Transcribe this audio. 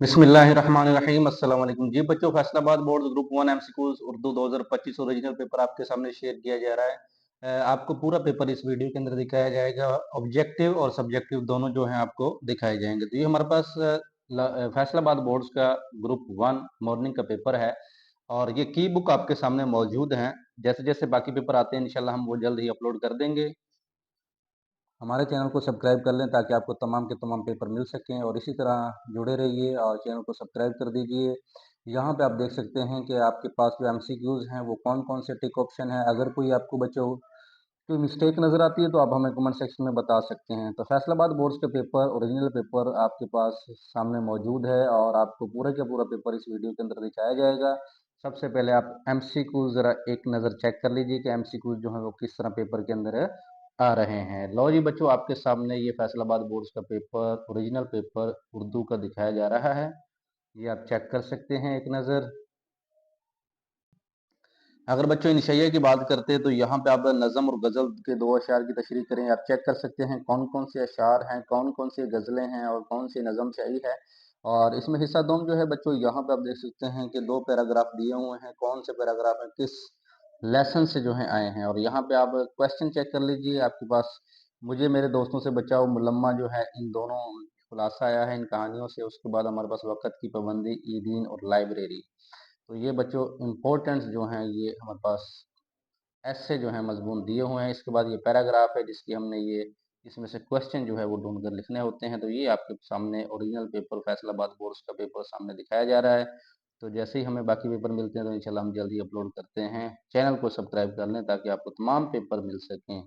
बिस्मिल्लाहिर्रहमानिर्रहीम अस्सलाम वालेकुम जी बच्चों। Faisalabad board group 1 MCQs Urdu 2025 original paper आपके सामने शेयर किया जा रहा है। आपको पूरा पेपर इस वीडियो के अंदर दिखाया जाएगा। ऑब्जेक्टिव और सब्जेक्टिव दोनों जो हैं आपको दिखाए जाएंगे। तो ये हमारे पास फैसलाबाद बोर्ड्स का ग्रुप 1 मॉर्निंग का पेपर है और ये की बुक आपके सामने मौजूद है। जैसे जैसे बाकी पेपर आते हैं इंशाल्लाह हम वो जल्द ही अपलोड कर देंगे। हमारे चैनल को सब्सक्राइब कर लें ताकि आपको तमाम के तमाम पेपर मिल सकें और इसी तरह जुड़े रहिए और चैनल को सब्सक्राइब कर दीजिए। यहाँ पे आप देख सकते हैं कि आपके पास जो एमसीक्यूज़ हैं वो कौन कौन से टिक ऑप्शन हैं। अगर कोई आपको बच्चों कोई मिस्टेक नज़र आती है तो आप हमें कमेंट सेक्शन में बता सकते हैं। तो फैसलाबाद बोर्ड्स का पेपर ओरिजिनल पेपर आपके पास सामने मौजूद है और आपको पूरा का पूरा पेपर इस वीडियो के अंदर दिखाया जाएगा। सबसे पहले आप एमसीक्यूज़ ज़रा एक नज़र चेक कर लीजिए कि एमसीक्यूज़ जो है वो किस तरह पेपर के अंदर आ रहे हैं। लो जी बच्चों, आपके सामने ये फैसलाबाद बोर्ड्स का पेपर ओरिजिनल पेपर उर्दू का दिखाया जा रहा है। ये आप चेक कर सकते हैं एक नज़र। अगर बच्चों इंशाइया की बात करते हैं तो यहाँ पे आप नज़म और गज़ल के दो अशार की तशरीह करें। आप चेक कर सकते हैं कौन कौन से अशार हैं, कौन कौन सी गज़लें हैं और कौन सी नज़म शायरी है। और इसमें हिस्सा दोम जो है बच्चों, यहाँ पे आप देख सकते हैं कि दो पैराग्राफ दिए हुए हैं। कौन से पैराग्राफ हैं, किस लेसन से जो है आए हैं। और यहाँ पे आप क्वेश्चन चेक कर लीजिए आपके पास। मुझे मेरे दोस्तों से बचाओ मुलम्मा जो है, इन दोनों खुलासा आया है इन कहानियों से। उसके बाद हमारे पास वक़्त की पाबंदी, ईदीन और लाइब्रेरी। तो ये बच्चों इम्पोर्टेंट्स जो हैं ये हमारे पास ऐसे जो है मजमून दिए हुए हैं। इसके बाद ये पैराग्राफ है जिसकी हमने ये इसमें से क्वेश्चन जो है वो ढूंढ कर लिखने होते हैं। तो ये आपके सामने ओरिजिनल पेपर फैसलाबाद बोर्ड्स का पेपर सामने दिखाया जा रहा है। तो जैसे ही हमें बाकी पेपर मिलते हैं तो इंशाल्लाह हम जल्दी अपलोड करते हैं। चैनल को सब्सक्राइब कर लें ताकि आपको तमाम पेपर मिल सकें।